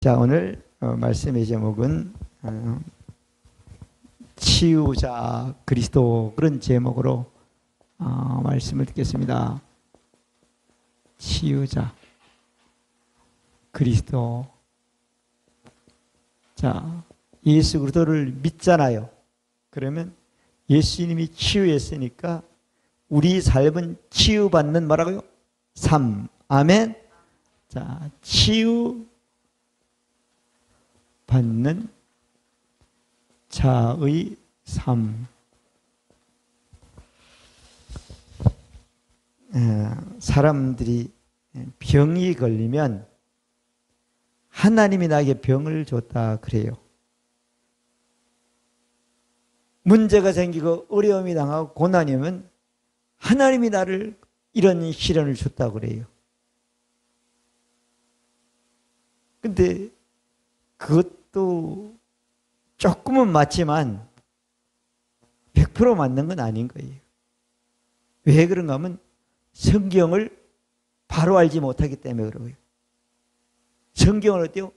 자, 오늘 말씀의 제목은 치유자 그리스도, 그런 제목으로 말씀을 듣겠습니다. 치유자 그리스도. 자, 예수 그리스도를 믿잖아요. 그러면 예수님이 치유했으니까 우리 삶은 치유받는 뭐라고요? 삶. 아멘. 자, 치유 받는 자의 삶. 사람들이 병이 걸리면 하나님이 나에게 병을 줬다 그래요. 문제가 생기고 어려움이 당하고 고난이 오면 하나님이 나를 이런 시련을 줬다 그래요. 근데 그것도 조금은 맞지만 100% 맞는 건 아닌 거예요. 왜 그런가 하면 성경을 바로 알지 못하기 때문에 그러고요. 성경을 어때요?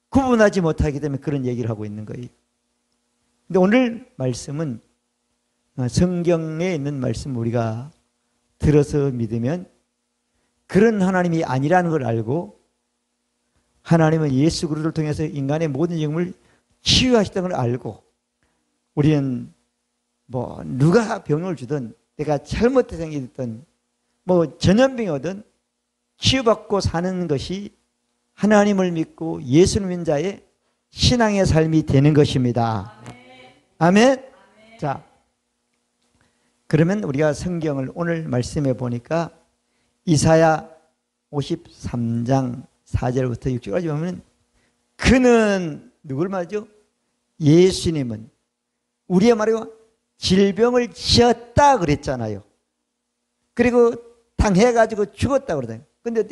구분하지 못하기 때문에 그런 얘기를 하고 있는 거예요. 근데 오늘 말씀은 성경에 있는 말씀 우리가 들어서 믿으면 그런 하나님이 아니라는 걸 알고, 하나님은 예수 그리스도를 통해서 인간의 모든 영을 치유하시다는 걸 알고, 우리는 뭐 누가 병을 주든, 내가 잘못된 생기든 뭐 전염병이 오든 치유받고 사는 것이 하나님을 믿고 예수를 믿는 자의 신앙의 삶이 되는 것입니다. 아멘. 아멘. 자, 그러면 우리가 성경을 오늘 말씀해 보니까 이사야 53장 4절부터 6절까지 보면, 그는 누굴 말하죠? 예수님은 우리의 말이요 질병을 지었다 그랬잖아요. 그리고 당해가지고 죽었다 그러잖아요. 근데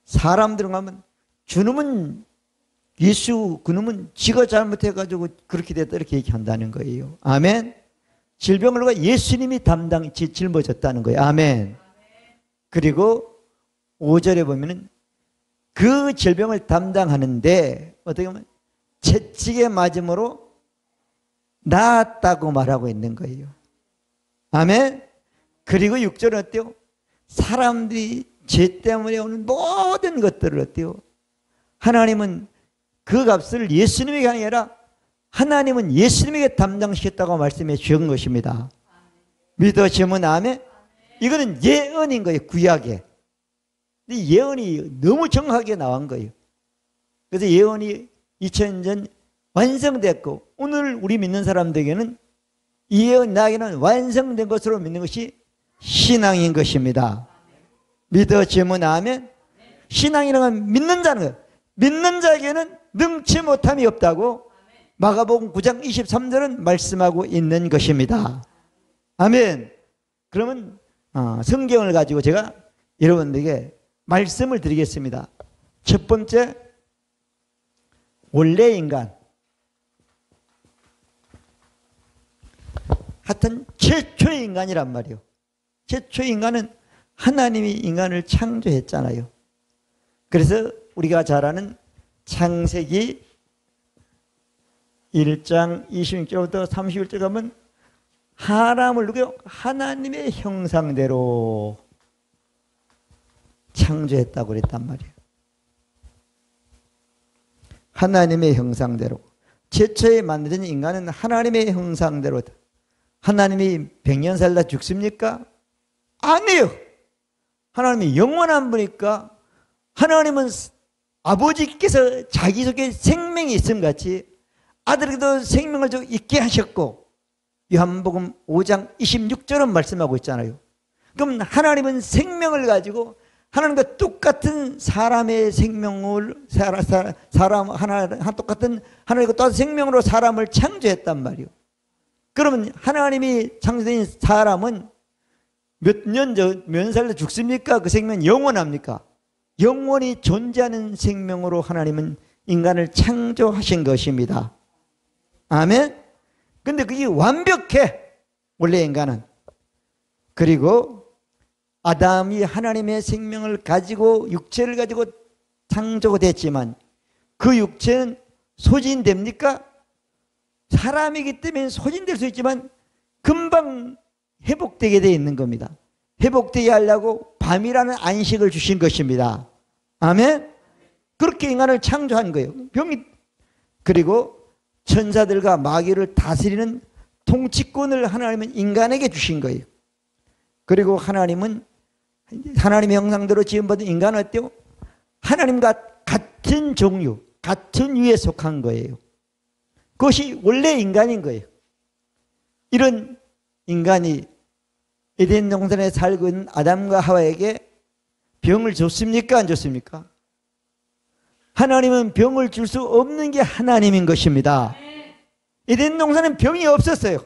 사람들은 가면 주놈은 예수 그놈은 지가 잘못해가지고 그렇게 됐다 이렇게 얘기한다는 거예요. 아멘. 질병을 예수님이 짊어졌다는 거예요. 아멘. 그리고 5절에 보면은 그 질병을 담당하는데 어떻게 보면 채찍에 맞음으로 나았다고 말하고 있는 거예요. 아멘. 그리고 6절은 어때요? 사람들이 죄 때문에 오는 모든 것들을 어때요? 하나님은 그 값을 예수님에게 하는 게 아니라 하나님은 예수님에게 담당시켰다고 말씀해 주신 것입니다. 믿으시면 아멘. 이거는 예언인 거예요. 구약에. 근데 예언이 너무 정확하게 나온 거예요. 그래서 예언이 2000년 완성됐고, 오늘 우리 믿는 사람들에게는 이 예언 나에게는 완성된 것으로 믿는 것이 신앙인 것입니다. 믿어지면 아멘. 신앙이라는 건 믿는 자는 거예요. 믿는 자에게는 능치 못함이 없다고 마가복음 9장 23절은 말씀하고 있는 것입니다. 아멘. 그러면 성경을 가지고 제가 여러분들에게 말씀을 드리겠습니다. 첫 번째, 원래 인간. 하여튼 최초의 인간이란 말이에요. 최초의 인간은 하나님이 인간을 창조했잖아요. 그래서 우리가 잘 아는 창세기 1장 26절부터 31절 가면 사람을 누구요? 하나님의 형상대로 창조했다고 그랬단 말이에요. 하나님의 형상대로. 최초에 만든 인간은 하나님의 형상대로. 하나님이 100년 살다 죽습니까? 아니에요. 하나님이 영원한 분이니까, 하나님은 아버지께서 자기 속에 생명이 있음 같이 아들에게도 생명을 있게 하셨고, 요한복음 5장 26절은 말씀하고 있잖아요. 그럼 하나님은 생명을 가지고 하나님과 똑같은 사람의 생명을 똑같은 하나님과 똑같은 생명으로 사람을 창조했단 말이에요. 그러면 하나님이 창조된 사람은 몇 살에 죽습니까? 그 생명은 영원합니까? 영원히 존재하는 생명으로 하나님은 인간을 창조하신 것입니다. 아멘. 근데 그게 완벽해, 원래 인간은. 그리고 아담이 하나님의 생명을 가지고 육체를 가지고 창조가 됐지만 그 육체는 소진됩니까? 사람이기 때문에 소진될 수 있지만 금방 회복되게 되어 있는 겁니다. 회복되게 하려고 밤이라는 안식을 주신 것입니다. 아멘? 그렇게 인간을 창조한 거예요. 그리고 천사들과 마귀를 다스리는 통치권을 하나님은 인간에게 주신 거예요. 그리고 하나님은 하나님의 형상대로 지음받은 인간은 어때요? 하나님과 같은 종류, 같은 유에 속한 거예요. 그것이 원래 인간인 거예요. 이런 인간이 에덴 동산에 살고 있는 아담과 하와에게 병을 줬습니까? 안 줬습니까? 하나님은 병을 줄 수 없는 게 하나님인 것입니다. 에덴 동산은 병이 없었어요.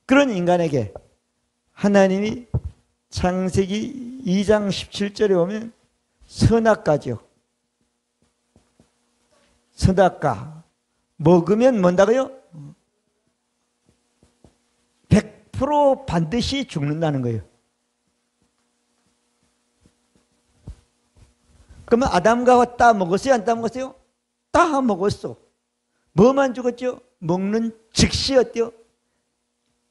그런 인간에게 하나님이 창세기 2장 17절에 보면 선악과죠. 선악과 먹으면 뭔다고요? 100% 반드시 죽는다는 거예요. 그러면 아담과 하와 따 먹었어요? 안 따 먹었어요? 따 먹었어. 뭐만 죽었죠? 먹는 즉시 어때요?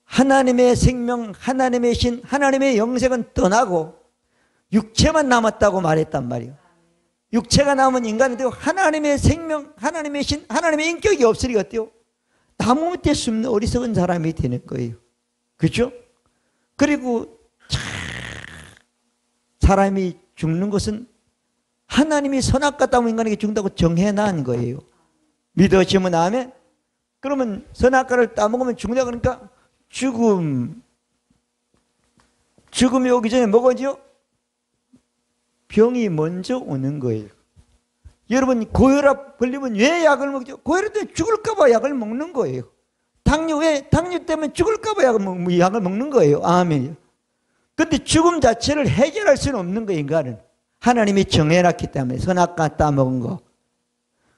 하나님의 생명, 하나님의 신, 하나님의 영생은 떠나고 육체만 남았다고 말했단 말이에요. 육체가 남은 인간은 어때요? 하나님의 생명, 하나님의 신, 하나님의 인격이 없으니까 어때요? 나무 밑에 숨는 어리석은 사람이 되는 거예요. 그렇죠? 그리고 사람이 죽는 것은 하나님이 선악과 따먹은 인간에게 죽는다고 정해놓은 거예요. 믿어지면 아멘? 그러면 선악과를 따먹으면 죽는다 그러니까 죽음이 오기 전에 뭐가죠? 병이 먼저 오는 거예요. 여러분 고혈압 걸리면 왜 약을 먹죠? 고혈압 때문에 죽을까 봐 약을 먹는 거예요. 당뇨 때문에 죽을까 봐 약을 먹는 거예요. 아멘. 근데 죽음 자체를 해결할 수는 없는 거예요. 인간은 하나님이 정해놨기 때문에 선악과 따먹은 거.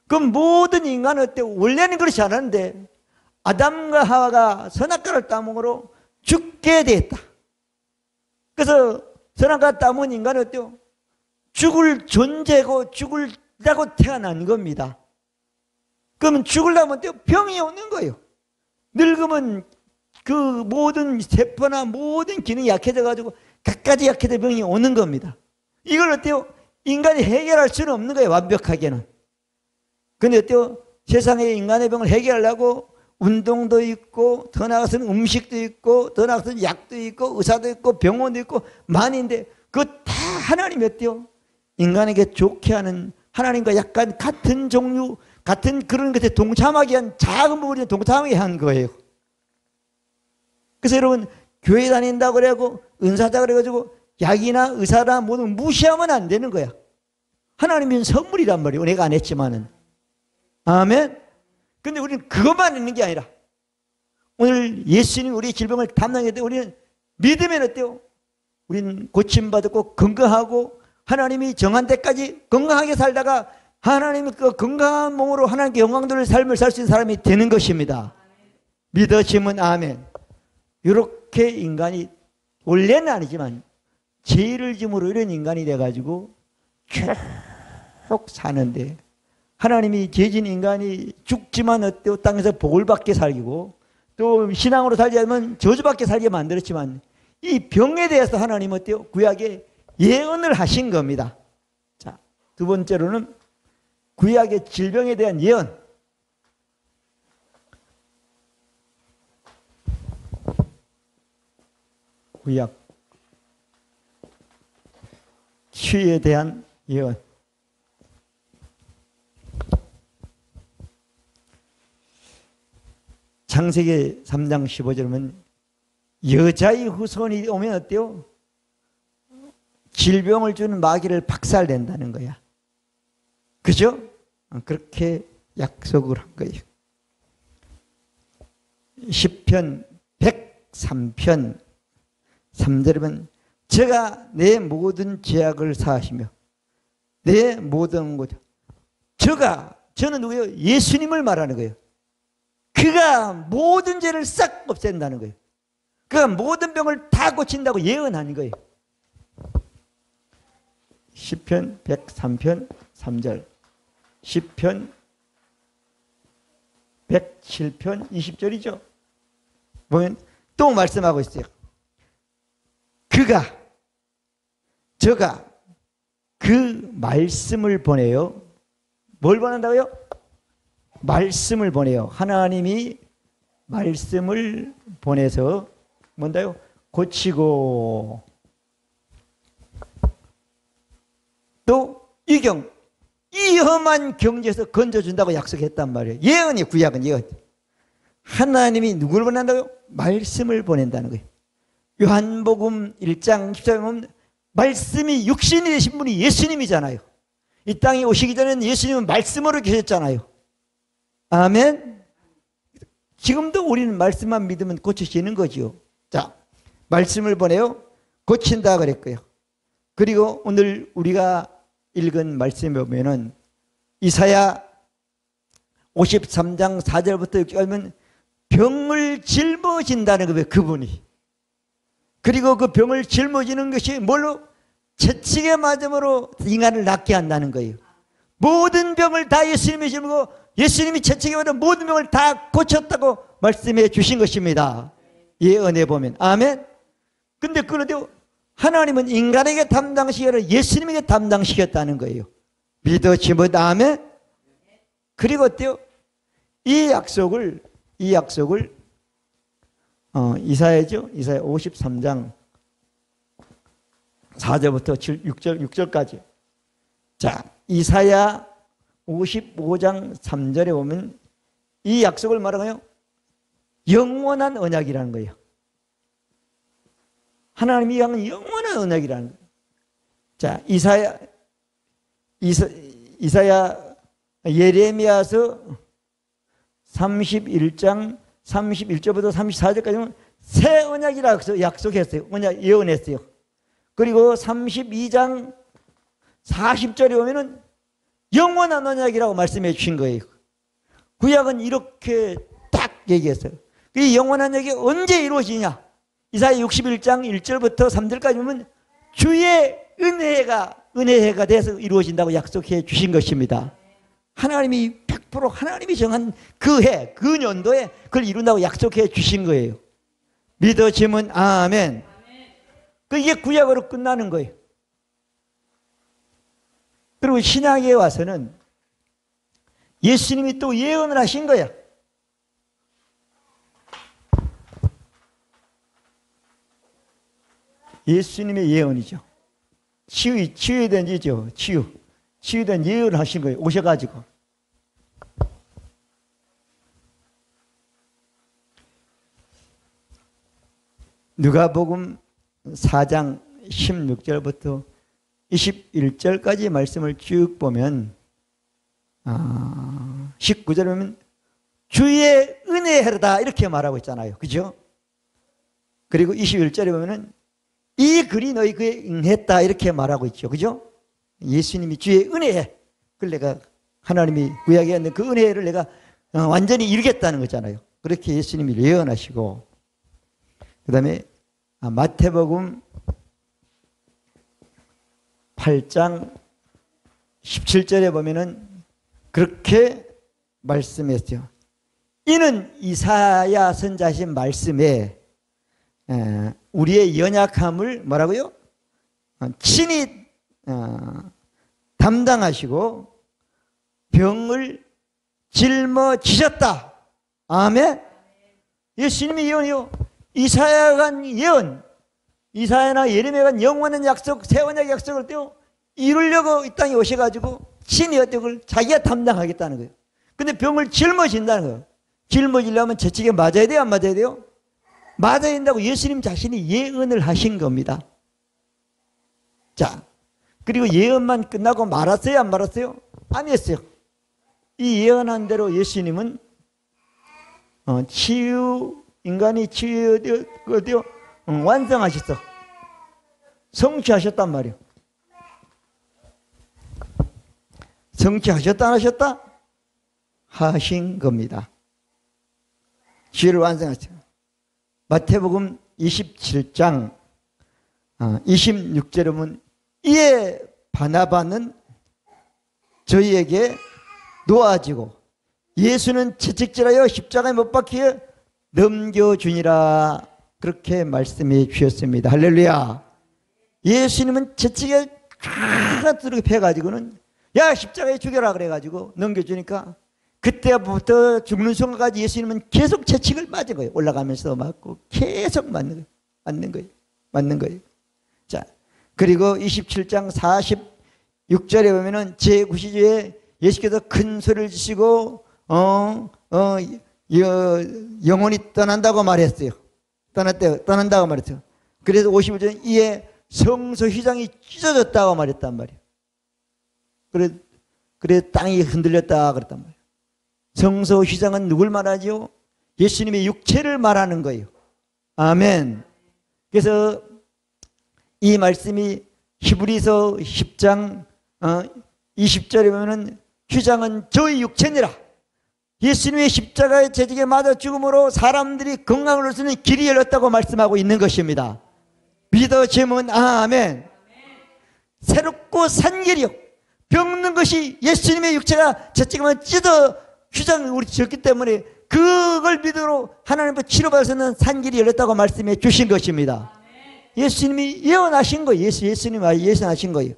그럼 모든 인간은 어때? 원래는 그렇지 않았는데 아담과 하와가 선악과를 따먹으로 죽게 됐다. 그래서 선악과 따먹은 인간은 어때요? 죽을 존재고 죽으려고 태어난 겁니다. 그러면 죽으려면 어때요? 병이 오는 거예요. 늙으면 그 모든 세포나 모든 기능이 약해져가지고 갖가지 약해져 병이 오는 겁니다. 이걸 어때요? 인간이 해결할 수는 없는 거예요. 완벽하게는. 근데 어때요? 세상에 인간의 병을 해결하려고 운동도 있고 더 나아가서는 음식도 있고 더 나아가서는 약도 있고 의사도 있고 병원도 있고 많이인데 그거 다 하나님이 어때요? 인간에게 좋게 하는 하나님과 약간 같은 종류 같은 그런 것에 동참하게 한 작은 부분에 동참하게 한 거예요. 그래서 여러분 교회 다닌다고 그래고 은사다 그래가지고 약이나 의사나 뭐든 무시하면 안 되는 거야. 하나님은 선물이란 말이에요. 내가 안 했지만은. 아멘. 근데 우리는 그것만 있는 게 아니라 오늘 예수님이 우리의 질병을 담당했을 때 우리는 믿으면 어때요? 우리는 고침받았고 건강하고 하나님이 정한 때까지 건강하게 살다가 하나님의 그 건강한 몸으로 하나님께 영광 돌릴 삶을 살 수 있는 사람이 되는 것입니다. 믿어지면 아멘. 이렇게 인간이 원래는 아니지만 죄를 짐으로 이런 인간이 돼가지고 쭉 사는데 하나님이 죄진 인간이 죽지만 어때요? 땅에서 복을 받게 살기고 또 신앙으로 살지 않으면 저주받게 살게 만들었지만 이 병에 대해서 하나님은 어때요? 구약에 예언을 하신 겁니다. 자, 두 번째로는 구약의 질병에 대한 예언. 구약 치유에 대한 예언. 창세기 3장 15절에 보면 여자의 후손이 오면 어때요? 질병을 주는 마귀를 박살낸다는 거야. 그죠? 그렇게 약속을 한 거예요. 시편 103편 3절에 보면 제가 내 모든 죄악을 사하시며 내 모든 것 저는 누구예요? 예수님을 말하는 거예요. 그가 모든 죄를 싹 없앤다는 거예요. 그가 모든 병을 다 고친다고 예언하는 거예요. 시편 103편 3절 10편 107편 20절이죠. 보면 또 말씀하고 있어요. 저가 그 말씀을 보내요. 뭘 보낸다고요? 말씀을 보내요. 하나님이 말씀을 보내서 뭔가요? 고치고 또 이 험한 경지에서 건져준다고 약속했단 말이에요. 예언이 구약은 예언. 하나님이 누구를 보낸다고요? 말씀을 보낸다는 거예요. 요한복음 1장 14절에 보면 말씀이 육신이 되신 분이 예수님이잖아요. 이 땅에 오시기 전에는 예수님은 말씀으로 계셨잖아요. 아멘. 지금도 우리는 말씀만 믿으면 고쳐지는 거죠. 자, 말씀을 보내요. 고친다 그랬고요. 그리고 오늘 우리가 읽은 말씀에 보면은 이사야 53장 4절부터 6절에 병을 짊어진다는 거예요. 그분이. 그리고 그 병을 짊어지는 것이 뭘로? 채찍에 맞음으로 인간을 낫게 한다는 거예요. 모든 병을 다 예수님이 짊고 예수님이 채찍에 맞은 모든 병을 다 고쳤다고 말씀해 주신 것입니다. 예언에 보면. 아멘. 근데 그런데 하나님은 인간에게 담당시켜라 예수님에게 담당시켰다는 거예요. 믿어지면 아멘. 그리고 어때요? 이 약속을 이사야죠. 이사야 53장 4절부터 6절까지. 자, 이사야 55장 3절에 보면 이 약속을 말하고요. 영원한 언약이라는 거예요. 하나님이 향한 영원한 언약이라는 거예요. 자, 이사야 예레미야서 31장 31절부터 34절까지는 새 언약이라고 약속했어요. 언약 예언했어요. 그리고 32장 40절에 보면은 영원한 언약이라고 말씀해 주신 거예요. 구약은 이렇게 딱 얘기했어요. 이 영원한 언약이 언제 이루어지냐? 이사야 61장 1절부터 3절까지 보면 주의 은혜가 돼서 이루어진다고 약속해 주신 것입니다. 하나님이 100% 하나님이 정한 그 해, 그 년도에 그걸 이룬다고 약속해 주신 거예요. 믿어지면 아멘. 이게 구약으로 끝나는 거예요. 그리고 신약에 와서는 예수님이 또 예언을 하신 거야. 예수님의 예언이죠. 치유에 대한 예죠. 치유에 대한 예언을 하신 거예요. 오셔가지고. 누가복음 4장 16절부터 21절까지 말씀을 쭉 보면 19절에 보면 주의 은혜하다 이렇게 말하고 있잖아요. 그죠? 그리고 21절에 보면은 이 글이 너희 그에 응했다 이렇게 말하고 있죠. 그죠? 예수님이 주의 은혜해. 그걸 내가 하나님이 구약에 있는 그 은혜를 내가 완전히 이루겠다는 거잖아요. 그렇게 예수님이 예언하시고 그 다음에 마태복음 8장 17절에 보면은 그렇게 말씀했어요. 이는 이사야 선지자신 말씀에 우리의 연약함을 뭐라고요? 친히 담당하시고 병을 짊어지셨다. 아멘. 예수님의 예언이요. 이사야가 한 예언, 이사야나 예레미야가 한 영원한 약속, 새 언약의 약속을 떼어 이루려고 이 땅에 오셔가지고 친히 그걸 자기가 담당하겠다는 거예요. 근데 병을 짊어진다는 거예요. 짊어지려면 채찍에 맞아야 돼요? 안 맞아야 돼요? 맞아야 된다고 예수님 자신이 예언을 하신 겁니다. 자, 그리고 예언만 끝나고 말았어요? 안 말았어요? 안 했어요. 이 예언한 대로 예수님은 인간이 치유되어 완성하셨어. 성취하셨단 말이에요. 성취하셨다 안 하셨다? 하신 겁니다. 치유를 완성하셨어요. 마태복음 27장 26절에 보면 이에 바나바는 저희에게 놓아지고 예수는 채찍질하여 십자가에 못 박히게 넘겨주니라. 그렇게 말씀해 주셨습니다. 할렐루야. 예수님은 채찍에 쫙 패가지고는 야 십자가에 죽여라 그래가지고 넘겨주니까 그때부터 죽는 순간까지 예수님은 계속 채찍을 맞은 거예요. 올라가면서 맞고 계속 맞는 거예요. 자, 그리고 27장 46절에 보면은 제9시주에 예수께서 큰 소리를 지시고 영혼이 떠난다고 말했어요. 떠난다고 말했어요. 그래서 55절에 이에 성소 휘장이 찢어졌다고 말했단 말이에요. 그래 땅이 흔들렸다 그랬단 말이에요. 성소 휘장은 누굴 말하죠? 예수님의 육체를 말하는 거예요. 아멘. 그래서 이 말씀이 히브리서 10장 20절에 보면 휘장은 저의 육체니라. 예수님의 십자가의 채찍에 맞아 죽음으로 사람들이 건강을 얻을 수 있는 길이 열렸다고 말씀하고 있는 것입니다. 믿어지면 아멘. 새롭고 산 길이요. 병든 것이 예수님의 육체가 채찍에 찢어 휘장을 우리 졌기 때문에 그걸 믿음으로 하나님께 치료받을 수 있는 산 길이 열렸다고 말씀해 주신 것입니다. 예수님이 예언하신 거예요. 예수님이 예언하신 거예요.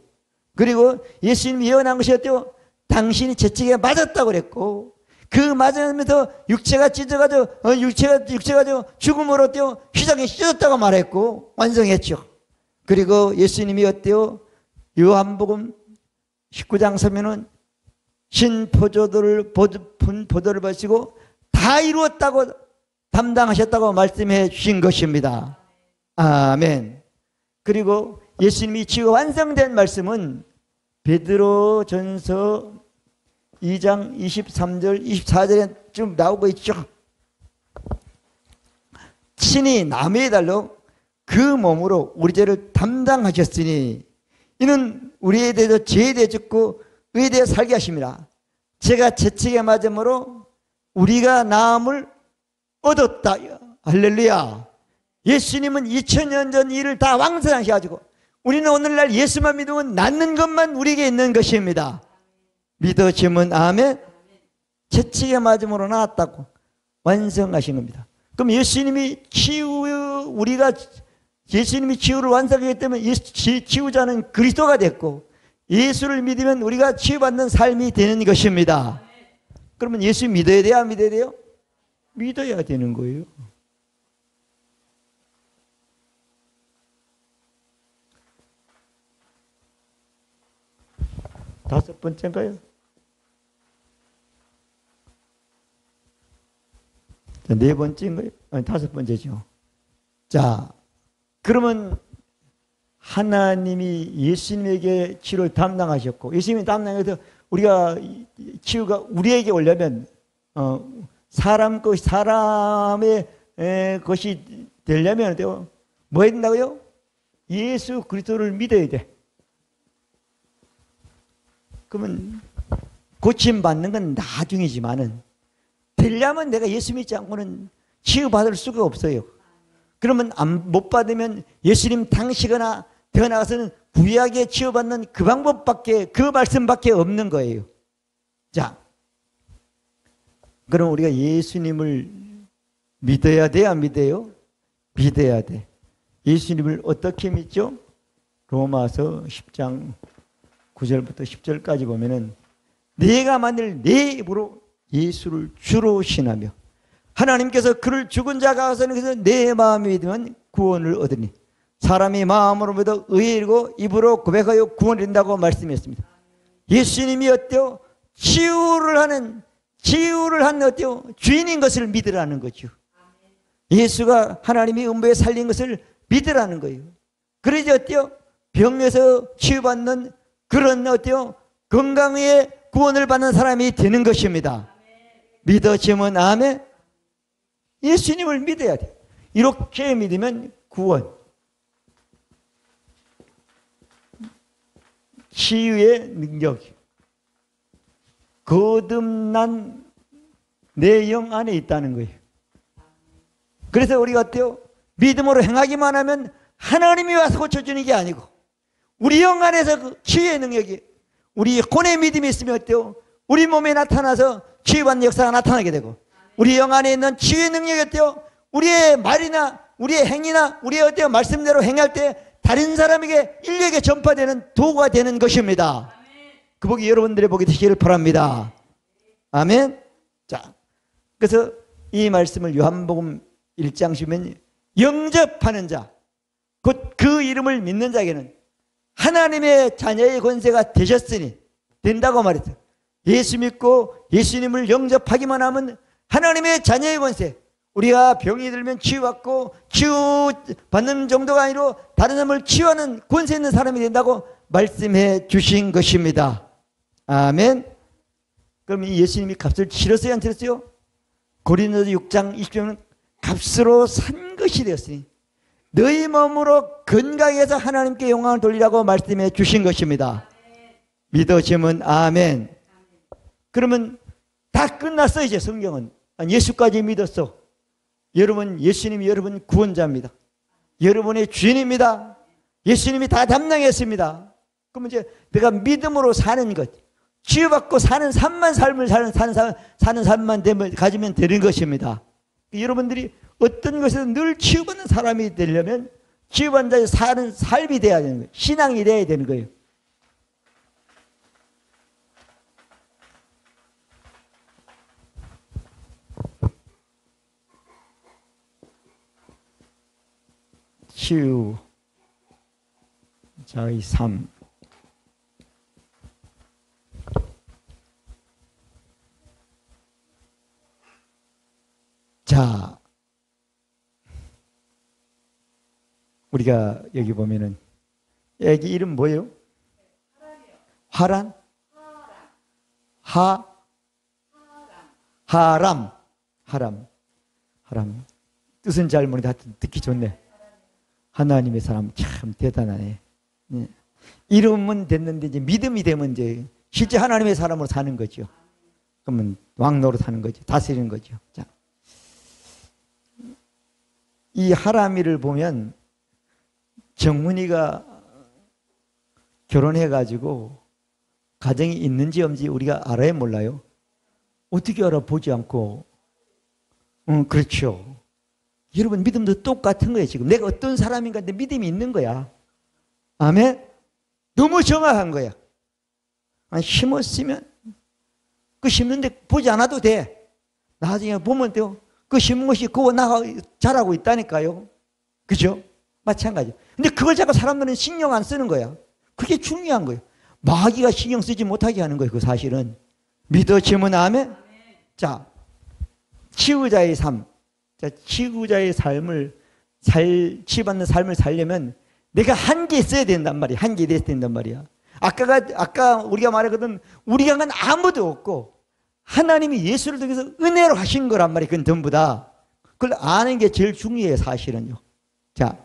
그리고 예수님이 예언한 것이 어때요? 당신이 채찍에 맞았다고 그랬고 그 맞으면서 육체가 찢어가지고 육체가 죽음으로 어때요? 휘장이 찢어졌다고 말했고 완성했죠. 그리고 예수님이 어때요? 요한복음 19장 서면은 신 포도를 마시고 다 이루었다고 담당하셨다고 말씀해 주신 것입니다. 아멘. 그리고 예수님이 치유 완성된 말씀은 베드로전서 2장 23절 24절에 좀 나오고 있죠. 친히 남의 달로 그 몸으로 우리 죄를 담당하셨으니 이는 우리에 대해서 죄에 대해 죽고 의에 대해 살게 하십니다. 제가 채찍에 맞음으로 우리가 나음을 얻었다. 할렐루야. 예수님은 2000년 전 일을 다 완성하셔가지고 우리는 오늘날 예수만 믿으면 낫는 것만 우리에게 있는 것입니다. 믿어지면 아멘. 채찍에 맞음으로 나았다고 완성하신 겁니다. 그럼 예수님이 치유를 완성하기 때문에 치유자는 그리스도가 됐고 예수를 믿으면 우리가 치유받는 삶이 되는 것입니다. 그러면 예수 믿어야 돼요? 안 믿어야 돼요? 믿어야 되는 거예요. 다섯 번째인가요? 네 번째인가요? 아니, 다섯 번째죠. 자, 그러면 하나님이 예수님에게 치료를 담당하셨고 예수님이 담당해서 우리가 치유가 우리에게 오려면 사람의 것이 되려면 뭐 해야 된다고요? 예수 그리스도를 믿어야 돼. 그러면 고침받는 건 나중이지만은 되려면 내가 예수 믿지 않고는 치유받을 수가 없어요. 그러면 못 받으면 예수님 당시거나 태어나가서는 구약에 치유받는 그 방법밖에 그 말씀밖에 없는 거예요. 자, 그럼 우리가 예수님을 믿어야 돼요? 안 믿어요? 믿어야 돼. 예수님을 어떻게 믿죠? 로마서 10장 9절부터 10절까지 보면은 내가 만일 내 입으로 예수를 주로 신하며 하나님께서 그를 죽은 자 가운데서 내 마음에 믿으면 구원을 얻으니 사람이 마음으로 믿어 의에 이르고 입으로 고백하여 구원을 얻는다고 말씀했습니다. 예수님이 어때요? 치유를 한 어때요? 주인인 것을 믿으라는 거죠. 예수가 하나님이 음부에 살린 것을 믿으라는 거예요. 그러지 어때요? 병에서 치유받는 그런 어때요? 건강의 구원을 받는 사람이 되는 것입니다. 믿어지면 아멘. 예수님을 믿어야 돼. 이렇게 믿으면 구원, 치유의 능력이 거듭난 내 영 안에 있다는 거예요. 그래서 우리가 어때요? 믿음으로 행하기만 하면 하나님이 와서 고쳐주는 게 아니고 우리 영 안에서 그 치유의 능력이 우리 혼의 믿음이 있으면 어때요? 우리 몸에 나타나서 치유받는 역사가 나타나게 되고, 우리 영 안에 있는 치유의 능력이 어때요? 우리의 말이나 우리의 행위나 우리의 어때요? 말씀대로 행할 때 다른 사람에게 인류에게 전파되는 도구가 되는 것입니다. 그 복이 여러분들의 복이 되시기를 바랍니다. 아멘. 자, 그래서 이 말씀을 요한복음 1장 보면 영접하는 자, 곧 그 이름을 믿는 자에게는 하나님의 자녀의 권세가 되셨으니, 된다고 말했어요. 예수 믿고 예수님을 영접하기만 하면 하나님의 자녀의 권세, 우리가 병이 들면 치유받고 치유받는 정도가 아니라 다른 사람을 치유하는 권세 있는 사람이 된다고 말씀해 주신 것입니다. 아멘. 그럼 이 예수님이 값을 치렀어요, 안 치렀어요? 고린도서 6장 20절은 값으로 산 것이 되었으니 너희 몸으로 건강히 해서 하나님께 영광을 돌리라고 말씀해 주신 것입니다. 믿으시면 아멘. 그러면 다 끝났어. 이제 성경은 예수까지 믿었어. 여러분, 예수님이 여러분 구원자입니다. 여러분의 주인입니다. 예수님이 다 담당했습니다. 그러면 이제 내가 믿음으로 사는 것, 치유받고 사는 삶만 삶을 사는 삶만 가지면 되는 것입니다. 여러분들이 어떤 것에서 늘 치유받는 사람이 되려면 치유받는 자의 사는 삶이 돼야 되는 거예요. 신앙이 돼야 되는 거예요. 치유자의 삶. 자, 우리가 여기 보면은 애기 이름 뭐예요? 하란? 하람. 뜻은 잘 모르는데 하여튼 듣기 좋네. 하나님의 사람 참 대단하네. 네. 이름은 됐는데 이제 믿음이 되면 이제 실제 하나님의 사람으로 사는 거죠. 그러면 왕노로 사는 거죠. 다스리는 거죠. 자, 이 하람이를 보면 정문이가 결혼해가지고 가정이 있는지 없는지 우리가 알아요, 몰라요? 어떻게 알아? 보지 않고. 그렇죠. 여러분, 믿음도 똑같은 거예요. 지금 내가 어떤 사람인가 근데 믿음이 있는 거야. 아멘. 너무 정확한 거야. 심었으면 그 심는데 보지 않아도 돼. 나중에 보면 돼요. 그 심은 것이 그거 나가 자라고 있다니까요. 그죠? 마찬가지. 근데 그걸 자꾸 사람들은 신경 안 쓰는 거야. 그게 중요한 거예요. 마귀가 신경 쓰지 못하게 하는 거예요. 그 사실은. 믿어지면 아멘. 자, 치유자의 삶. 자, 치유자의 삶을 치유받는 삶을 살려면 내가 한계 있어야 된단 말이야. 한계 있어야 된단 말이야. 아까 우리가 말했거든. 우리가 한 아무도 없고 하나님이 예수를 통해서 은혜로 하신 거란 말이야. 그건 전부 다. 그걸 아는 게 제일 중요해요, 사실은요. 자,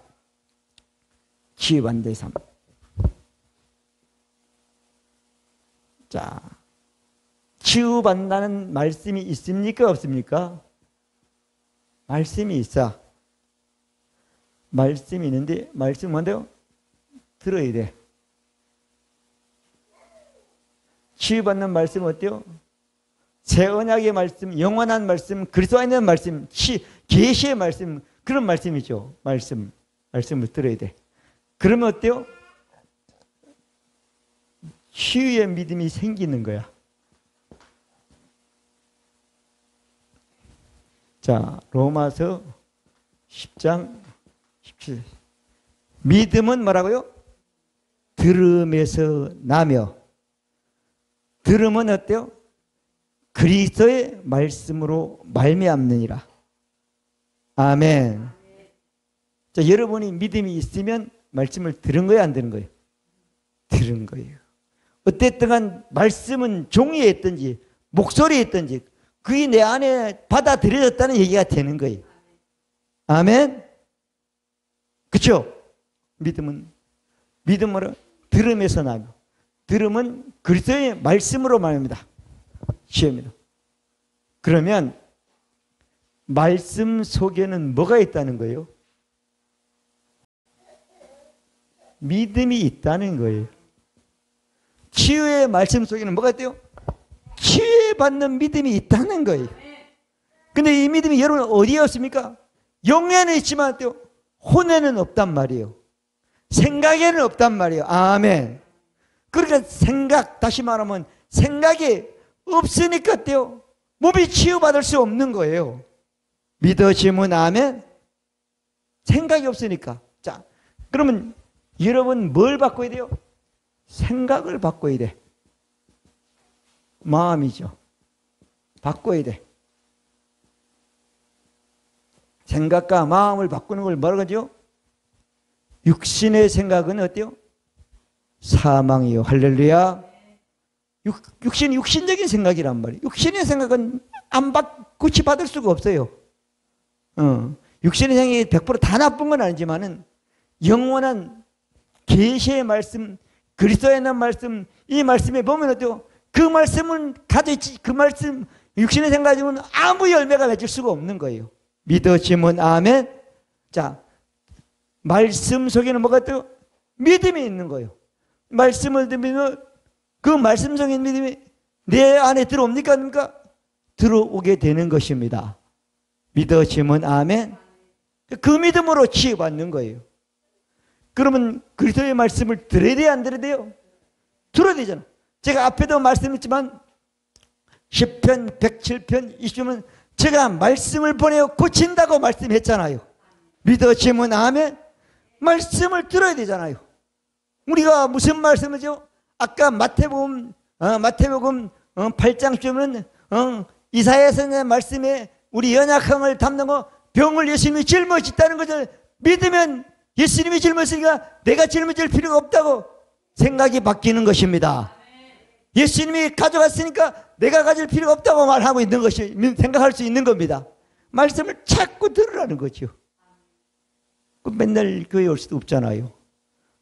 치유받는 삶. 자, 치유받는다는 말씀이 있습니까? 없습니까? 말씀이 있어. 말씀이 있는데, 말씀은 뭔데요? 들어야 돼. 치유받는 말씀은 어때요? 새 언약의 말씀, 영원한 말씀, 그리스도 안에 있는 말씀, 계시의 말씀, 그런 말씀이죠. 말씀을 들어야 돼. 그러면 어때요? 치유의 믿음이 생기는 거야. 자, 로마서 10장 17. 믿음은 뭐라고요? 들음에서 나며, 들음은 어때요? 그리스도의 말씀으로 말미암느니라. 아멘. 자, 여러분이 믿음이 있으면 말씀을 들은 거예요, 안 들은 거예요? 들은 거예요. 어쨌든 간 말씀은 종이에 있든지 목소리에 있든지 그게 내 안에 받아들여졌다는 얘기가 되는 거예요. 아멘. 그렇죠? 믿음으로 들음에서 나고, 들음은 그리스도의 말씀으로 말합니다. 시험이다. 그러면 말씀 속에는 뭐가 있다는 거예요? 믿음이 있다는 거예요. 치유의 말씀 속에는 뭐가 있대요? 치유받는 믿음이 있다는 거예요. 근데 이 믿음이 여러분 어디에 없습니까? 영에는 있지만 또 혼에는 없단 말이에요. 생각에는 없단 말이에요. 아멘. 그러니까 생각, 다시 말하면 생각이 없으니까 또 몸이 치유받을 수 없는 거예요. 믿어지면 아멘. 생각이 없으니까. 자, 그러면 여러분 뭘 바꿔야 돼요? 생각을 바꿔야 돼. 마음이죠. 바꿔야 돼. 생각과 마음을 바꾸는 걸 뭐라고 하죠? 육신의 생각은 어때요? 사망이요. 할렐루야. 육신이 육신적인 생각이란 말이에요. 육신의 생각은 고치받을 수가 없어요. 육신의 생각이 100%다 나쁜 건 아니지만은 영원한 계시의 말씀, 그리스도에 있는 말씀, 이 말씀에 보면 어때요? 그 말씀은 가져있지, 그 말씀, 육신의 생각이면 아무 열매가 맺을 수가 없는 거예요. 믿어지면 아멘. 자, 말씀 속에는 뭐가 또 믿음이 있는 거예요. 말씀을 들으면 그 말씀 속에 있는 믿음이 내 안에 들어옵니까? 아닙니까? 들어오게 되는 것입니다. 믿어지면 아멘. 그 믿음으로 치유받는 거예요. 그러면 그리스도의 말씀을 들어야 돼요? 안 들어야 돼요? 들어야 되잖아. 제가 앞에도 말씀했지만 10편, 107편, 20편 제가 말씀을 보내어 고친다고 말씀했잖아요. 믿어지면 아멘. 말씀을 들어야 되잖아요. 우리가 무슨 말씀이죠? 아까 마태복음 8장 주면 이사야 선생의 말씀에 우리 연약함을 담는 거 병을 예수님이 짊어졌다는 것을 믿으면 예수님이 짊어지니까 내가 짊어질 필요가 없다고 생각이 바뀌는 것입니다. 예수님이 가져갔으니까 내가 가질 필요가 없다고 말하고 있는 것이 생각할 수 있는 겁니다. 말씀을 자꾸 들으라는 거죠. 맨날 교회 올 수도 없잖아요.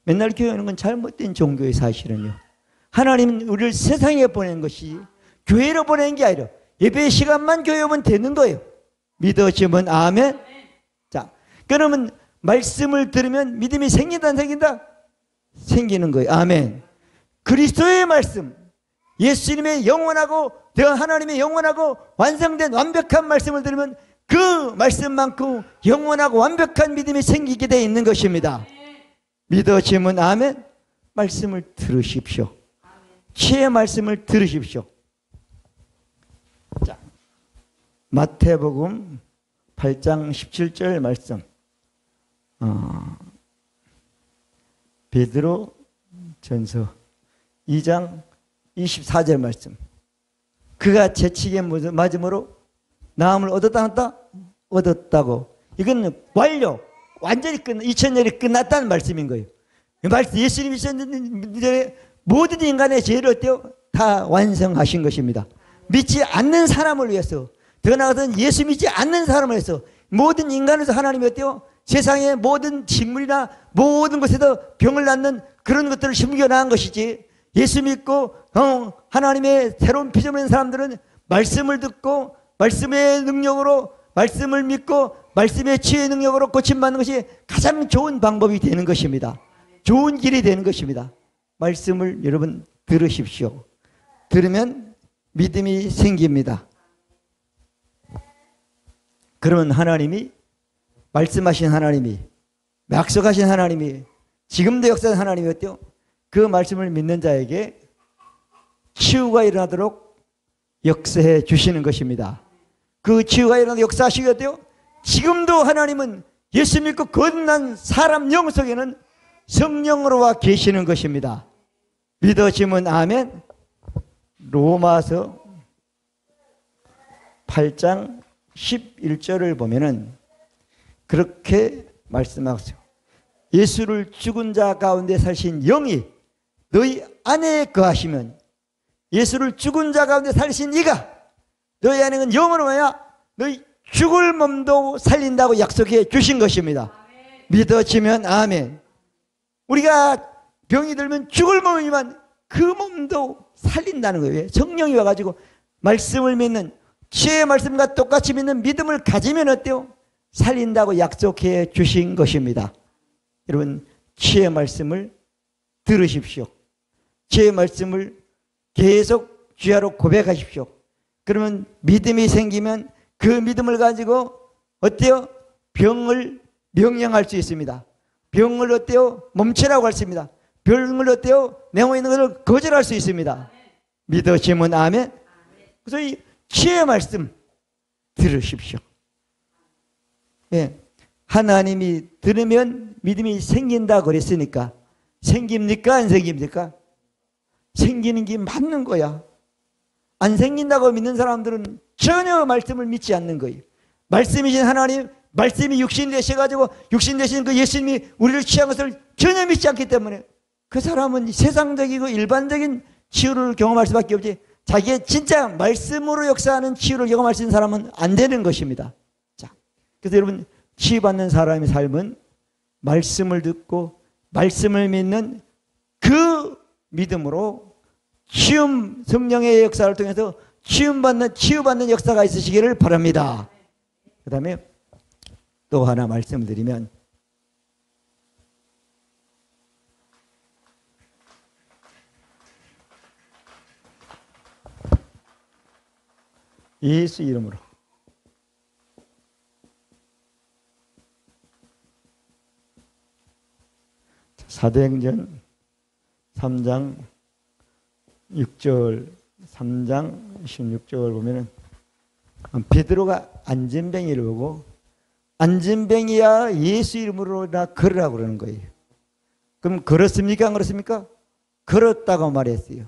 맨날 교회 오는 건 잘못된 종교의 사실은요. 하나님은 우리를 세상에 보낸 것이 교회로 보낸 게 아니라 예배 시간만 교회 오면 되는 거예요. 믿어지면 아멘. 자, 그러면 말씀을 들으면 믿음이 생긴다 안 생긴다? 생기는 거예요. 아멘. 그리스도의 말씀, 예수님의 영원하고 하나님의 영원하고 완성된 완벽한 말씀을 들으면 그 말씀만큼 영원하고 완벽한 믿음이 생기게 되어 있는 것입니다. 믿어지면 아멘. 말씀을 들으십시오. 치의 말씀을 들으십시오. 자, 마태복음 8장 17절 말씀. 베드로 전서 2장 24절 말씀. 그가 채찍에 맞음으로 나음을 얻었다? 얻었다고. 이건 완료. 완전히 2000년이 끝났다는 말씀인 거예요. 예수님이 전에 모든 인간의 죄를 어때요? 다 완성하신 것입니다. 믿지 않는 사람을 위해서, 더 나아가서는 예수 믿지 않는 사람을 위해서 모든 인간에서 하나님이 어때요? 세상의 모든 식물이나 모든 곳에서 병을 낳는 그런 것들을 심겨나간 것이지, 예수 믿고 하나님의 새로운 피조물 있는 사람들은 말씀을 듣고 말씀의 능력으로, 말씀을 믿고 말씀의 치유의 능력으로 고침받는 것이 가장 좋은 방법이 되는 것입니다. 좋은 길이 되는 것입니다. 말씀을 여러분 들으십시오. 들으면 믿음이 생깁니다. 그러면 하나님이, 말씀하신 하나님이, 약속하신 하나님이, 지금도 역사하는 하나님이 어때요? 그 말씀을 믿는 자에게 치유가 일어나도록 역사해 주시는 것입니다. 그 치유가 일어나도록 역사하시게 어때요? 지금도 하나님은 예수 믿고 거듭난 사람 영 속에는 성령으로 와 계시는 것입니다. 믿어지면 아멘. 로마서 8장 11절을 보면은 그렇게 말씀하세요. 예수를 죽은 자 가운데 사신 영이 너희 안에 거하시면, 예수를 죽은 자 가운데 살리신 이가 너희 안에는 영으로 뭐야? 너희 죽을 몸도 살린다고 약속해 주신 것입니다. 믿어지면 아멘. 우리가 병이 들면 죽을 몸이지만 그 몸도 살린다는 거예요. 성령이 와가지고 말씀을 믿는, 치유의 말씀과 똑같이 믿는 믿음을 가지면 어때요? 살린다고 약속해 주신 것입니다. 여러분, 치유의 말씀을 들으십시오. 치유의 말씀을 계속 주야로 고백하십시오. 그러면 믿음이 생기면 그 믿음을 가지고 어때요? 병을 명령할 수 있습니다. 병을 어때요? 멈추라고 할 수 있습니다. 병을 어때요? 내 몸에 있는 것을 거절할 수 있습니다. 믿으시면 아멘. 그래서 이 치유의 말씀 들으십시오. 예. 하나님이 들으면 믿음이 생긴다 그랬으니까 생깁니까? 안 생깁니까? 생기는 게 맞는 거야. 안 생긴다고 믿는 사람들은 전혀 말씀을 믿지 않는 거예요. 말씀이신 하나님, 말씀이 육신 되셔가지고 육신 되신 그 예수님이 우리를 취한 것을 전혀 믿지 않기 때문에 그 사람은 세상적이고 일반적인 치유를 경험할 수밖에 없지, 자기의 진짜 말씀으로 역사하는 치유를 경험할 수 있는 사람은 안 되는 것입니다. 자, 그래서 여러분, 치유받는 사람의 삶은 말씀을 듣고 말씀을 믿는 그 믿음으로 성령의 역사를 통해서 치유받는 역사가 있으시기를 바랍니다. 그 다음에 또 하나 말씀을 드리면, 예수 이름으로 사도행전 3장 6절 3장 16절 보면은 베드로가 안전뱅이를 보고 안전뱅이야 예수 이름으로나 걸으라고 그러는 거예요. 그럼 걸었습니까? 안 걸었습니까? 걸었다고 말했어요.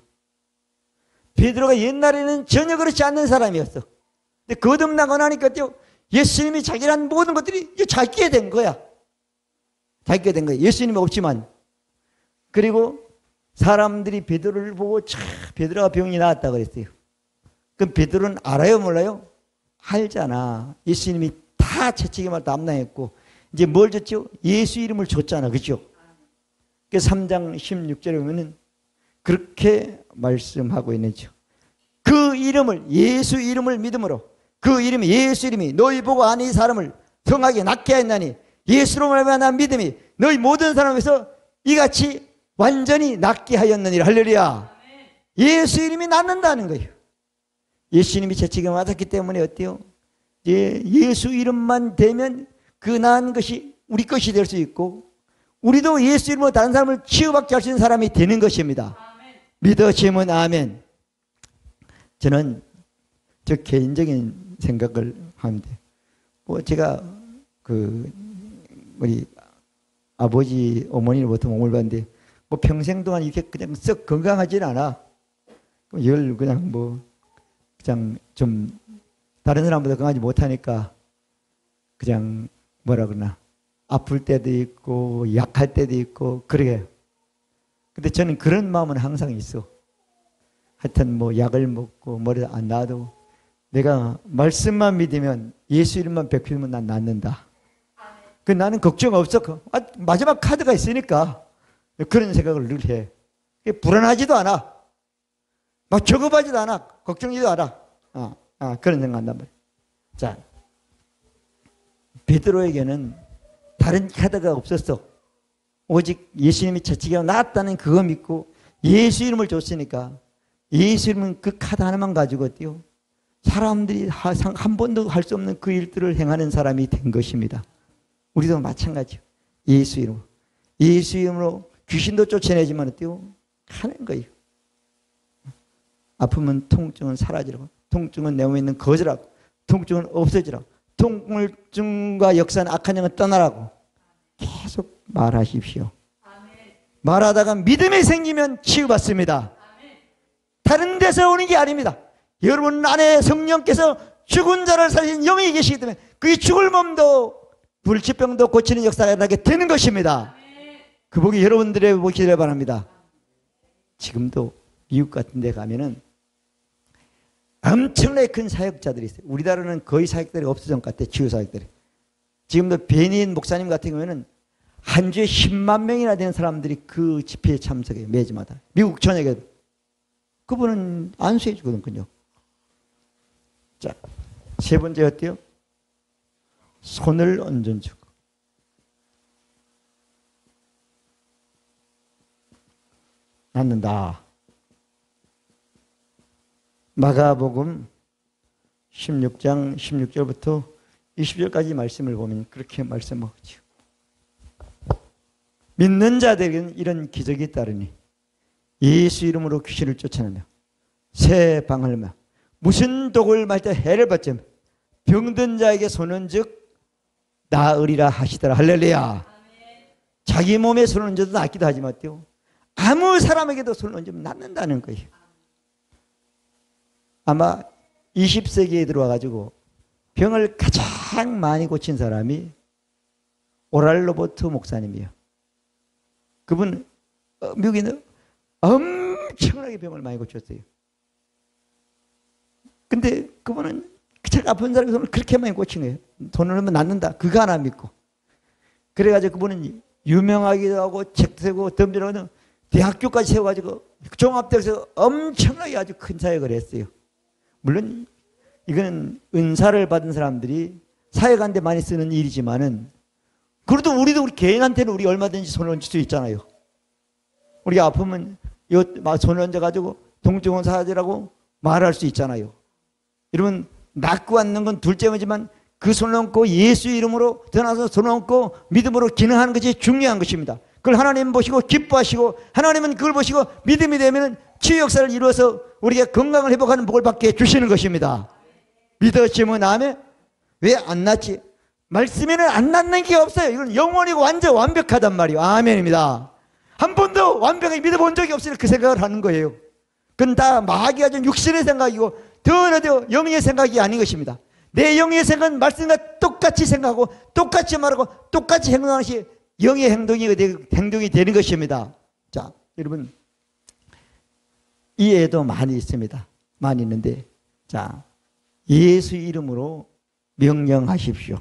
베드로가 옛날에는 전혀 그렇지 않는 사람이었어. 근데 거듭나고 나니까 예수님이 자기란 모든 것들이 자기게 된 거야. 자기게 된 거야. 예수님이 없지만. 그리고 사람들이 베드로를 보고 베드로가 병이 나았다 그랬어요. 그럼 베드로는 알아요, 몰라요? 알잖아. 예수님이 다 채찍임을 담당했고 이제 뭘 줬죠? 예수 이름을 줬잖아. 그죠? 그래서 3장 16절에 보면은 그렇게 말씀하고 있는죠. 그 이름을, 예수 이름을 믿음으로, 그 이름이, 예수 이름이 너희 보고 아니 이 사람을 성하게 낫게 하였나니 예수로 말미암아 믿음이 너희 모든 사람에서 이같이 완전히 낫게 하였느니라. 할렐루야. 예수 이름이 낫는다는 거예요. 예수님이 채찍에 맞았기 때문에 어때요? 예수 이름만 되면 그 나은 것이 우리 것이 될 수 있고, 우리도 예수 이름으로 다른 사람을 치유받게 할 수 있는 사람이 되는 것입니다. 믿으시면 아멘. 저는 저 개인적인 생각을 하는데, 제가 우리 아버지 어머니로부터 몸을 봤는데 평생 동안 이렇게 그냥 썩 건강하진 않아. 그냥 좀 다른 사람보다 건강하지 못하니까 그냥 뭐라 그러나 아플 때도 있고 약할 때도 있고 그러게. 근데 저는 그런 마음은 항상 있어. 하여튼 약을 먹고 머리 안 놔도 내가 말씀만 믿으면 예수 이름만 베풀면 난 낫는다. 그 나는 걱정 없어. 마지막 카드가 있으니까 그런 생각을 늘 해. 불안하지도 않아. 막 저급하지도 않아. 걱정지도 않아. 그런 생각한단 말이야. 자, 베드로에게는 다른 카드가 없었어. 오직 예수님이 채찍에 나았다는 그거 믿고 예수 이름을 줬으니까 예수 이름은 그 카드 하나만 가지고 어때요? 사람들이 한 번도 할 수 없는 그 일들을 행하는 사람이 된 것입니다. 우리도 마찬가지요. 예수 이름으로. 예수 이름으로 귀신도 쫓아내지만 어때요? 하는 거예요. 아프면 통증은 사라지라고. 통증은 내 몸에 있는 거지라고. 통증은 없어지라고. 통증과 역사는 악한 영은 떠나라고. 계속 말하십시오. 말하다가 믿음이 생기면 치유받습니다. 다른 데서 오는 게 아닙니다. 여러분 안에 성령께서 죽은 자를 살린 영이 계시기 때문에 그 죽을 몸도 불치병도 고치는 역사가 나게 되는 것입니다. 그 복이 여러분들의 복이기를 바랍니다. 지금도 미국 같은 데 가면은 엄청나게 큰 사역자들이 있어요. 우리나라는 거의 사역들이 없어진 것 같아요. 치유 사역들이. 지금도 베닌 목사님 같은 경우에는 한 주에 10만 명이나 되는 사람들이 그 집회에 참석해요. 매주마다. 미국 전역에도. 그분은 안수해 주거든요. 자, 세 번째 어때요? 손을 얹어주고. 낫는다. 마가복음 16장 16절부터 20절까지 말씀을 보면 그렇게 말씀하죠. 믿는 자들에게는 이런 기적이 따르니 예수 이름으로 귀신을 쫓아내며 새 방을 며 무슨 독을 말때 해를 받자 병든 자에게 손은 즉 나으리라 하시더라. 할렐루야. 자기 몸에 손을 얹어도 낫기도 하지 마세요. 아무 사람에게도 손을 얹으면 낫는다는 거예요. 아마 20세기에 들어와가지고 병을 가장 많이 고친 사람이 오랄로버트 목사님이에요. 그분 미국에는 엄청나게 병을 많이 고쳤어요. 근데 그분은 제가 아픈 사람의 손을 그렇게 많이 고친 거예요. 손을 넣으면 낫는다. 그거 하나 믿고. 그래가지고 그분은 유명하기도 하고 책도 세우고 덤벼라고 대학교까지 세워가지고 종합대학에서 엄청나게 아주 큰 사역을 했어요. 물론 이거는 은사를 받은 사람들이 사역하는데 많이 쓰는 일이지만은 그래도 우리도 우리 개인한테는 우리 얼마든지 손을 얹을 수 있잖아요. 우리가 아프면 손을 얹어가지고 동정원 사자라고 말할 수 있잖아요. 여러분 낫고 앉는 건 둘째이지만 그 손을 얹고 예수 이름으로 전화서 손을 얹고 믿음으로 기능하는 것이 중요한 것입니다. 그걸 하나님 보시고 기뻐하시고 하나님은 그걸 보시고 믿음이 되면 치유 역사를 이루어서 우리가 건강을 회복하는 복을 받게 주시는 것입니다. 믿어지면 아멘. 왜 안 낫지? 말씀에는 안 낫는 게 없어요. 이건 영원히고 완전 완벽하단 말이에요. 아멘입니다. 한 번도 완벽하게 믿어본 적이 없으니 그 생각을 하는 거예요. 그건 다 마귀가 준 육신의 생각이고 더 영의 생각이 아닌 것입니다. 내 영의 생각은 말씀과 똑같이 생각하고 똑같이 말하고 똑같이 행동하는 것이 영의 행동이 되는 것입니다. 자, 여러분 이 애도 많이 있습니다. 많이 있는데 자, 예수 이름으로 명령하십시오.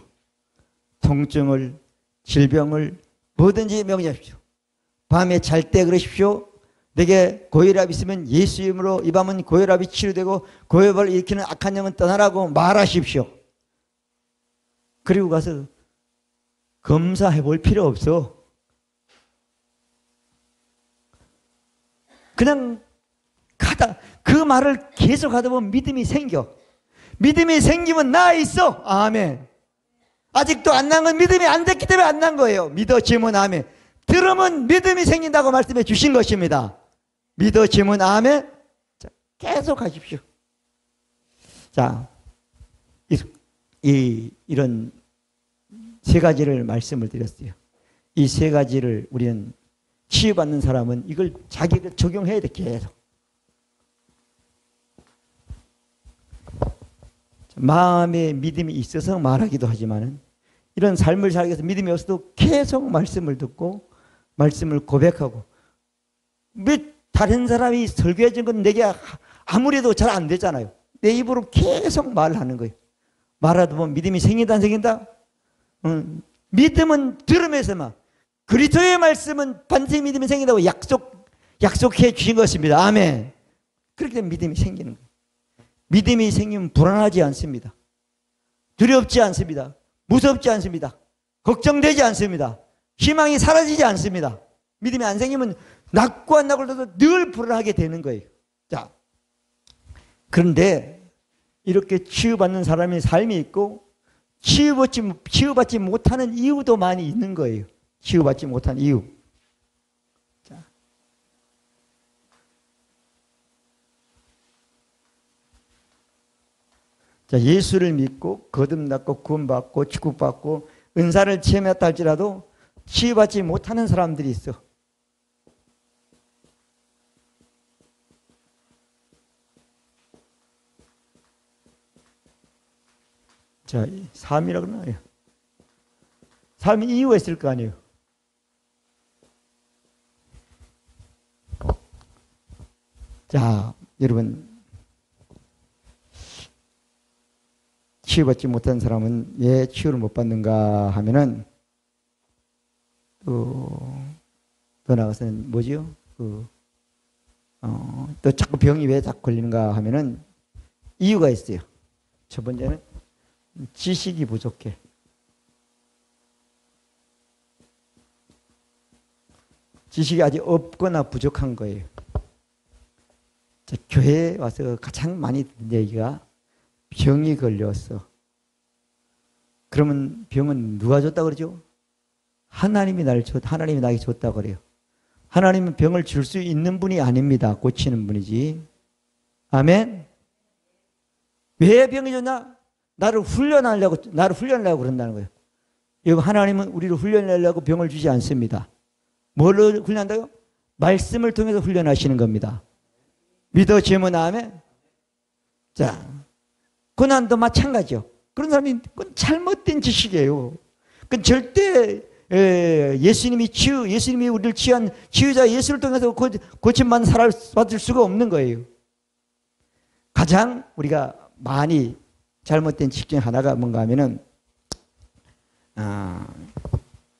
통증을, 질병을 뭐든지 명령하십시오. 밤에 잘 때 그러십시오. 내게 고혈압 있으면 예수 이름으로 이 밤은 고혈압이 치료되고 고혈압을 일으키는 악한 영은 떠나라고 말하십시오. 그리고 가서 검사해 볼 필요 없어. 그냥 가다 그 말을 계속 하다 보면 믿음이 생겨. 믿음이 생기면 나 있어. 아멘. 아직도 안 난 건 믿음이 안 됐기 때문에 안 난 거예요. 믿어지면 아멘. 들으면 믿음이 생긴다고 말씀해 주신 것입니다. 믿어지면 아멘. 자, 계속 하십시오. 자, 이런 세 가지를 말씀을 드렸어요. 이 세 가지를 우리는 치유받는 사람은 이걸 자기가 적용해야 돼. 계속. 마음에 믿음이 있어서 말하기도 하지만 이런 삶을 살기 위해서 믿음이 없어도 계속 말씀을 듣고 말씀을 고백하고 다른 사람이 설교해 준 건 내게 아무래도 잘 안 되잖아요. 내 입으로 계속 말하는 거예요. 말하다 보면 믿음이 생긴다 안 생긴다? 믿음은 들으면서만 그리스도의 말씀은 반드시 믿음이 생긴다고 약속해 주신 것입니다. 아멘. 그렇게 되면 믿음이 생기는 거예요. 믿음이 생기면 불안하지 않습니다. 두렵지 않습니다. 무섭지 않습니다. 걱정되지 않습니다. 희망이 사라지지 않습니다. 믿음이 안 생기면 낫고 안 낫고 해도 늘 불안하게 되는 거예요. 자, 그런데 이렇게 치유받는 사람의 삶이 있고 치유받지 못하는 이유도 많이 있는 거예요. 치유받지 못한 이유. 자, 예수를 믿고 거듭났고 구원받고 축복받고 은사를 체험했다 할지라도 치유받지 못하는 사람들이 있어. 자, 삶이라고 그러나요? 삶이 이유가 있을 거 아니에요. 자, 여러분 치유받지 못한 사람은 왜 치유를 못 받는가 하면은 더 나아가서는 뭐지요? 또 자꾸 병이 왜 자꾸 걸리는가 하면은 이유가 있어요. 첫 번째는 지식이 부족해. 지식이 아직 없거나 부족한 거예요. 자, 교회에 와서 가장 많이 듣는 얘기가 병이 걸렸어. 그러면 병은 누가 줬다 그러죠? 하나님이 하나님이 나에게 줬다 그래요. 하나님은 병을 줄 수 있는 분이 아닙니다. 고치는 분이지. 아멘. 왜 병이 줬나? 나를 훈련하려고 그런다는 거예요. 여러분, 하나님은 우리를 훈련하려고 병을 주지 않습니다. 뭘로 훈련한다고요? 말씀을 통해서 훈련하시는 겁니다. 믿어지면 아멘. 자, 고난도 마찬가지요. 그런 사람이 그건 잘못된 지식이에요. 그건 절대 예수님이 우리를 치유한 치유자 예수를 통해서 고침만 받을 수가 없는 거예요. 가장 우리가 많이 잘못된 지식 중 하나가 뭔가 하면은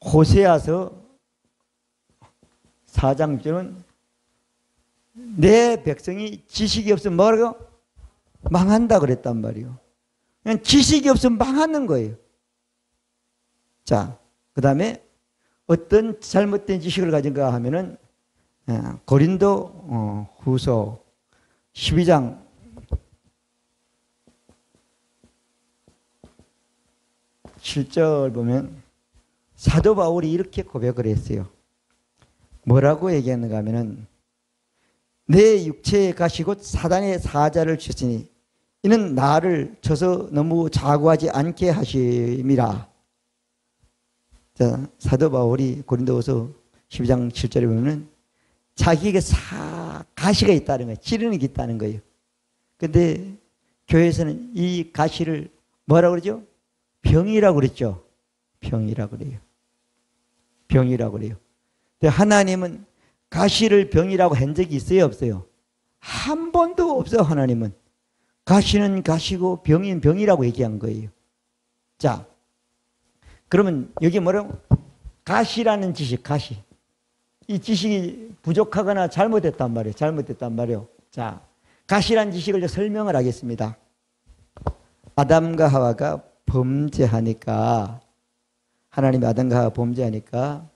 호세아서 4장 6절은 내 백성이 지식이 없으면 뭐라고? 망한다 그랬단 말이에요. 그냥 지식이 없으면 망하는 거예요. 자, 그 다음에 어떤 잘못된 지식을 가진가 하면은 고린도 후서 12장 7절 보면 사도 바울이 이렇게 고백을 했어요. 뭐라고 얘기했는가 하면은 내 육체의 가시 곧 사단의 사자를 주시니 이는 나를 쳐서 너무 자고하지 않게 하심이라. 자, 사도 바울이 고린도후서 12장 7절에 보면은 자기에게 가시가 있다는 거예요. 찌르는 게 있다는 거예요. 근데 교회에서는 이 가시를 뭐라고 그러죠? 병이라고 그랬죠. 병이라고 그래요. 병이라고 그래요. 근데 하나님은 가시를 병이라고 한 적이 있어요, 없어요? 한 번도 없어요, 하나님은. 가시는 가시고 병인 병이라고 얘기한 거예요. 자, 그러면 여기 뭐라고? 가시라는 지식, 가시. 이 지식이 부족하거나 잘못됐단 말이에요. 잘못됐단 말이에요. 자, 가시라는 지식을 설명을 하겠습니다. 아담과 하와가 범죄하니까, 하나님이 아담과 하와가 범죄하니까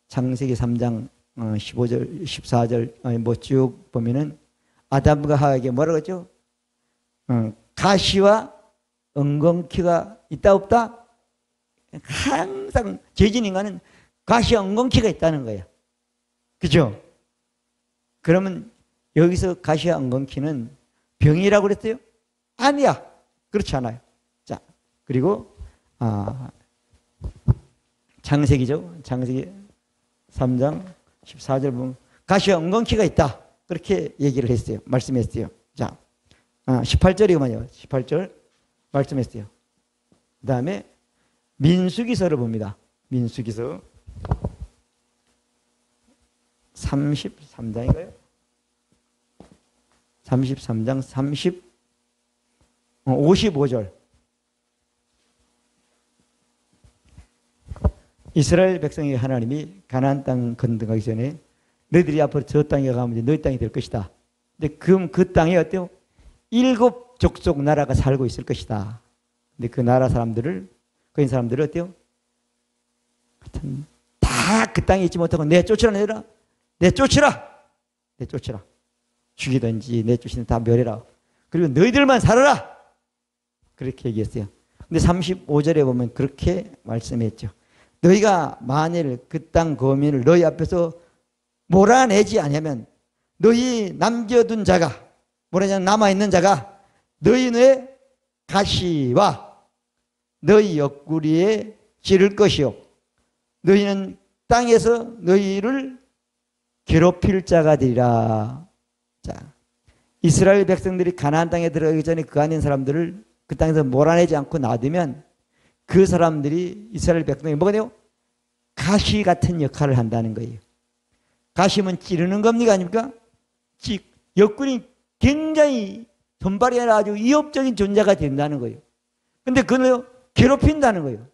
창세기 3장 15절, 14절 쭉 보면은 아담과 하와에게 뭐라고 했죠? 가시와 엉겅퀴가 있다 없다? 항상 죄진 인간은 가시와 엉겅퀴가 있다는 거예요. 그죠? 그러면 여기서 가시와 엉겅퀴는 병이라고 그랬어요? 아니야. 그렇지 않아요. 자, 그리고 창세기죠. 창세기 3장 14절 보면 가시와 엉겅퀴가 있다. 그렇게 얘기를 했어요. 말씀했어요. 자, 18절이구만요. 18절 말씀했어요. 그 다음에 민수기서를 봅니다. 민수기서 33장인가요? 33장 55절. 이스라엘 백성에게 하나님이 가나안 땅 건너가기 전에 너희들이 앞으로 저 땅에 가면 너희 땅이 될 것이다. 근데 그 땅에 어때요? 7 족속 나라가 살고 있을 것이다. 근데 그 나라 사람들을 어때요? 다 그 땅에 있지 못하고 내쫓으라. 죽이든지 내쫓으든 다 멸해라. 그리고 너희들만 살아라. 그렇게 얘기했어요. 근데 35절에 보면 그렇게 말씀했죠. 너희가 만일 그 땅 거민을 너희 앞에서 몰아내지 않으면 너희 남겨둔 자가 남아있는 자가 너희 뇌 가시와 너희 옆구리에 찌를 것이요 너희는 땅에서 너희를 괴롭힐 자가 되리라. 자, 이스라엘 백성들이 가나안 땅에 들어가기 전에 그 안에 있는 사람들을 그 땅에서 몰아내지 않고 놔두면 그 사람들이 이스라엘 백성이 뭐가 돼요? 가시 같은 역할을 한다는 거예요. 가시면 찌르는 겁니까? 아닙니까? 옆구리 굉장히 돈발이 아주 위협적인 존재가 된다는 거예요. 근데 그걸 괴롭힌다는 거예요.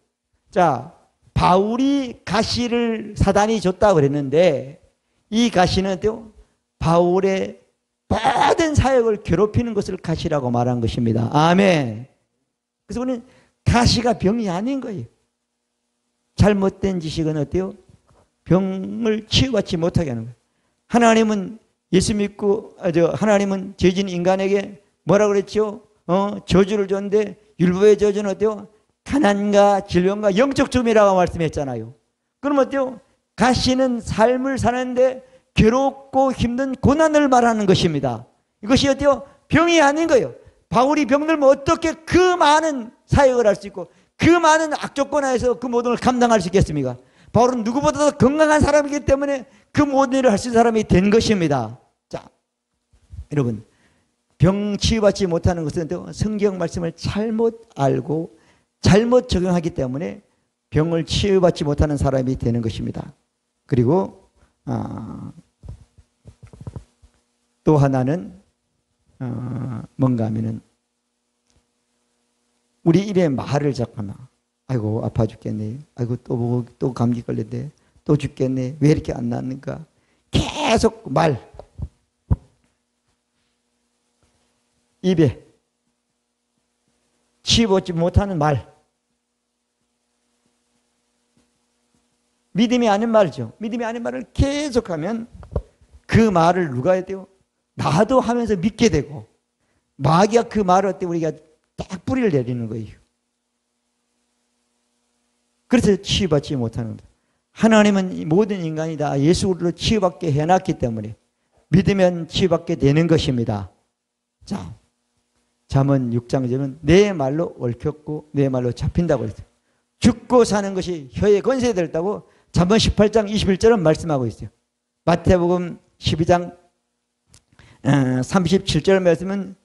자, 바울이 가시를 사단이 줬다고 그랬는데 이 가시는 또 바울의 모든 사역을 괴롭히는 것을 가시라고 말한 것입니다. 아멘. 그래서 우리는 가시가 병이 아닌 거예요. 잘못된 지식은 어때요? 병을 치유받지 못하게 하는 거예요. 하나님은 예수 믿고 하나님은 죄진 인간에게 뭐라고 그랬죠? 저주를 줬는데 율법의 저주는 어때요? 가난과 질병과 영적 죽음이라고 말씀했잖아요. 그럼 어때요? 가시는 삶을 사는데 괴롭고 힘든 고난을 말하는 것입니다. 이것이 어때요? 병이 아닌 거예요. 바울이 병들면 어떻게 그 많은 사역을 할 수 있고 그 많은 악조건 하에서 그 모든 걸 감당할 수 있겠습니까? 바울은 누구보다도 건강한 사람이기 때문에 그 모든 일을 할 수 있는 사람이 된 것입니다. 자, 여러분, 병 치유받지 못하는 것은 성경 말씀을 잘못 알고 잘못 적용하기 때문에 병을 치유받지 못하는 사람이 되는 것입니다. 그리고 또 하나는 뭔가 하면은 우리 입에 말을 잠깐만, 아이고 아파 죽겠네, 아이고 또 감기 걸렸네, 또 죽겠네, 왜 이렇게 안 낫는가, 계속 말, 입에 치유받지 못하는 말, 믿음이 아닌 말이죠. 믿음이 아닌 말을 계속하면 그 말을 누가 해야 돼요? 나도 하면서 믿게 되고, 마귀가 그 말을 할 때 우리가 딱 뿌리를 내리는 거예요. 그래서 치유받지 못하는 겁니다. 하나님은 모든 인간이 다 예수로 치유받게 해놨기 때문에 믿으면 치유받게 되는 것입니다. 자, 잠언 6장에는 내 말로 얽혔고 내 말로 잡힌다고 그랬어요. 죽고 사는 것이 혀의 권세에 들었다고 잠언 18장 21절은 말씀하고 있어요. 마태복음 12장 37절 말씀은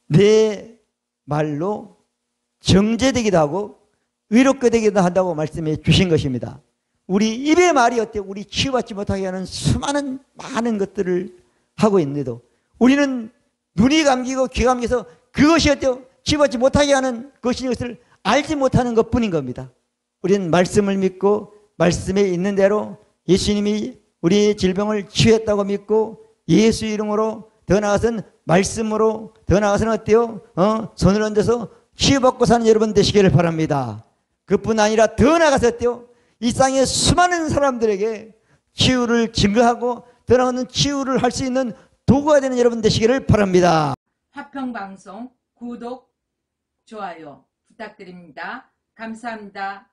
내 말로 정죄되기도 하고 의롭게 되기도 한다고 말씀해 주신 것입니다. 우리 입의 말이 어때요? 우리 치유받지 못하게 하는 수많은 많은 것들을 하고 있는데도 우리는 눈이 감기고 귀가 감겨서 그것이 어때요? 치유받지 못하게 하는 것을 알지 못하는 것뿐인 겁니다. 우리는 말씀을 믿고 말씀에 있는 대로 예수님이 우리의 질병을 치유했다고 믿고 예수 이름으로 더 나아가서는 말씀으로 더 나아가서는 어때요? 손을 얹어서 치유받고 사는 여러분 되시기를 바랍니다. 그뿐 아니라 더 나아가서 어때요? 이 땅의 수많은 사람들에게 치유를 증거하고 더 나아가는 치유를 할 수 있는 도구가 되는 여러분 되시기를 바랍니다. 화평방송 구독, 좋아요 부탁드립니다. 감사합니다.